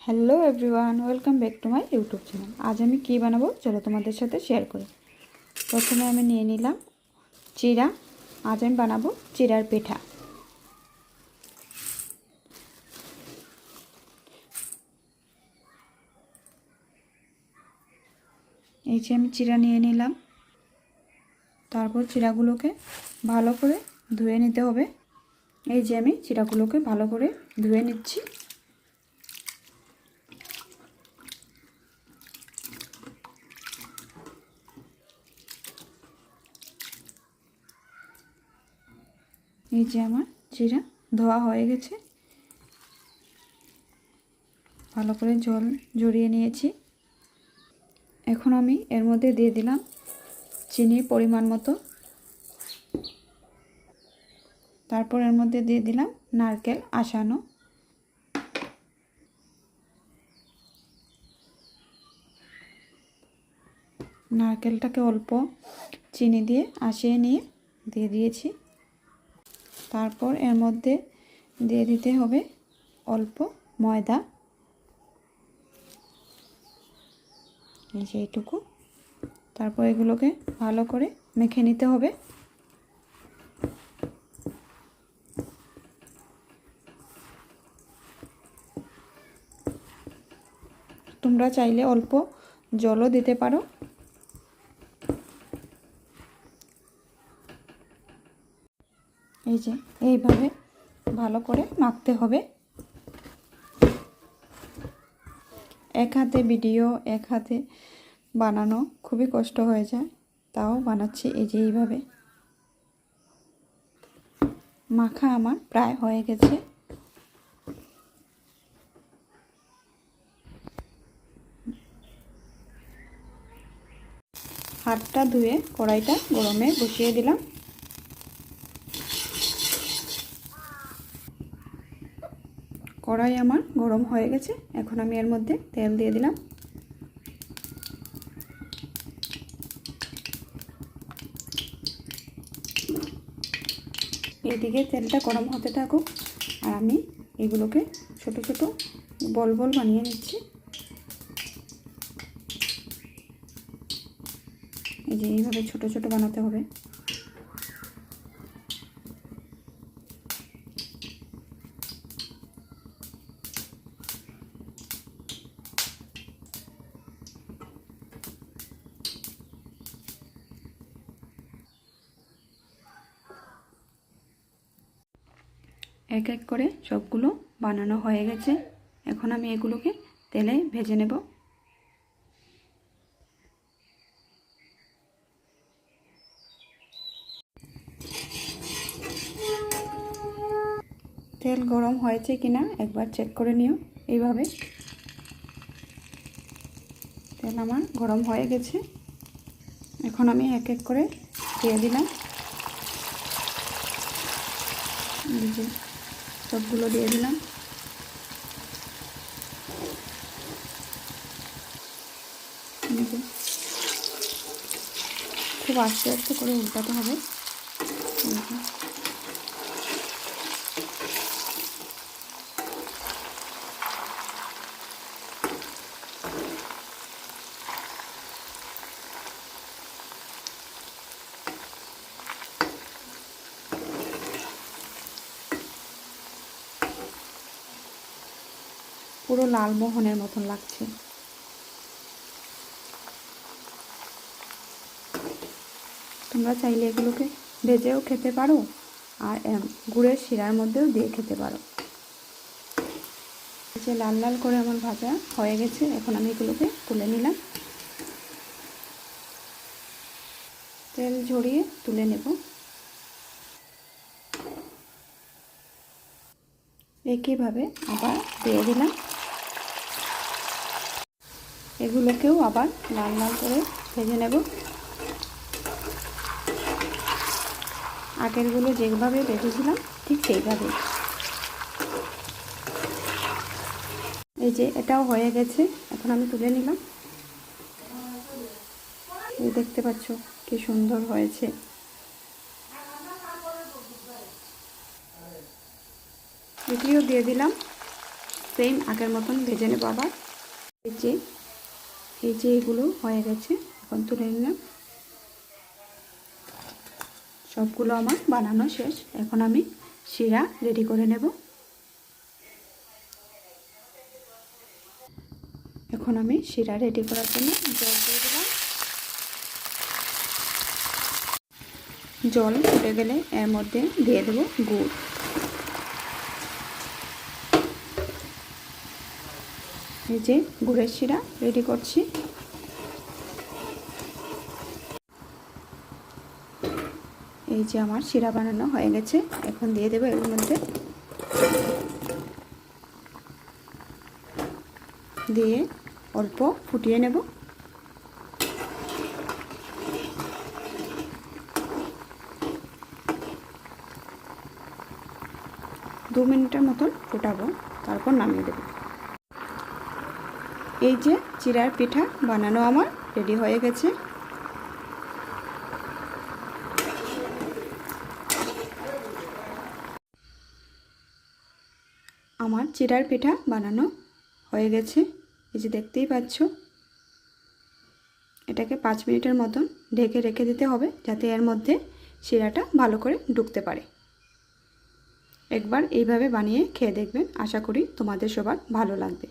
Hello everyone, welcome back to my YouTube channel. আজ আমি কী বানাবো চলো তোমাদের সাথে শেয়ার করি। প্রথমে আমি নিয়ে নিলাম চিড়া। আজ আমি বানাবো চিড়ার পিঠা। এই যে আমি চিড়া নিয়ে নিলাম। তারপর চিড়াগুলোকে ভালো করে ধুয়ে নিতে হবে। এই যে আমি চিড়াগুলোকে ভালো করে ধুয়ে নিচ্ছি। এই যে আমার চিড়া ধোয়া হয়ে গেছে, ভালো করে জল ঝরিয়ে নিয়েছি। এখন আমি এর মধ্যে দিয়ে দিলাম চিনি পরিমাণ মতো। তারপর এর মধ্যে দিয়ে দিলাম নারকেল আসানো। নারকেলটাকে অল্প চিনি দিয়ে আসিয়ে নিয়ে দিয়ে দিয়েছি। তারপর এর মধ্যে দিয়ে দিতে হবে অল্প ময়দা, এই যে এইটুকু। তারপর এগুলোকে ভালো করে মেখে নিতে হবে। তোমরা চাইলে অল্প জলও দিতে পারো। এই যে এইভাবে ভালো করে মাখতে হবে। এক হাতে ভিডিও, এক হাতে বানানো খুবই কষ্ট হয়ে যায়, তাও বানাচ্ছি। এই যে এইভাবে মাখা আমার প্রায় হয়ে গেছে। হাতটা ধুয়ে কড়াইটা গরমে বসিয়ে দিলাম। কড়াই আমার গরম হয়ে গেছে। এখন আমি এর মধ্যে তেল দিয়ে দিলাম। এদিকে তেলটা গরম হতে থাকুক আর আমি এগুলোকে ছোট ছোট বল বল বানিয়ে নিচ্ছি। এই যে এইভাবে ছোট ছোট বানাতে হবে। এক এক করে সবগুলো বানানো হয়ে গেছে। এখন আমি এগুলোকে তেলে ভেজে নেব। তেল গরম হয়েছে কিনা একবার চেক করে নিও। এইভাবে তেল আমার গরম হয়ে গেছে। এখন আমি এক এক করে দিয়ে দিলাম। সবগুলো দিয়ে দিলাম। খুব আস্তে আস্তে করে উল্টাতে হবে। পুরো লালমোহনের মতন লাগছে। তোমরা চাইলে এগুলোকে ভেজেও খেতে পারো আর গুড়ের শিরার মধ্যেও দিয়ে খেতে পারো। যে লাল লাল করে আমার ভাজা হয়ে গেছে, এখন আমি এগুলোকে তুলে নিলাম। তেল ঝরিয়ে তুলে নেব। একইভাবে আবার দিয়ে দিলাম। এগুলোকেও আবার লাল লাল করে ভেজে নেব। আগেরগুলো যেভাবে ভেজেছিলাম ঠিক সেইভাবে। এই যে এটাও হয়ে গেছে, এখন আমি তুলে নিলাম। এই দেখতে পাচ্ছ কি সুন্দর হয়েছে। এটিও দিয়ে দিলাম। সেম আগের মতন ভেজে নেব আবার। এই যে এগুলো হয়ে গেছে, এখন তুলে নিলাম। সবগুলো আমার বানানো শেষ। এখন আমি শিরা রেডি করে নেব। এখন আমি শিরা রেডি করার জন্য জল দিয়ে দিলাম। জল ফুটে গেলে এর মধ্যে দিয়ে দেব গুড়। এই যে গুড়ের শিরা রেডি করছি। এই যে আমার শিরা বানানো হয়ে গেছে। এখন দিয়ে দেব এর মধ্যে, দিয়ে অল্প ফুটিয়ে নেব। দু মিনিটের মতন ফোটাবো, তারপর নামিয়ে দেব। এই যে চিড়ার পিঠা বানানো আমার রেডি হয়ে গেছে। আমার চিড়ার পিঠা বানানো হয়ে গেছে। এই যে দেখতেই পাচ্ছ। এটাকে 5 মিনিটের মতন ঢেকে রেখে দিতে হবে, যাতে এর মধ্যে শিরাটা ভালো করে ঢুকতে পারে। একবার এইভাবে বানিয়ে খেয়ে দেখবেন, আশা করি তোমাদের সবার ভালো লাগবে।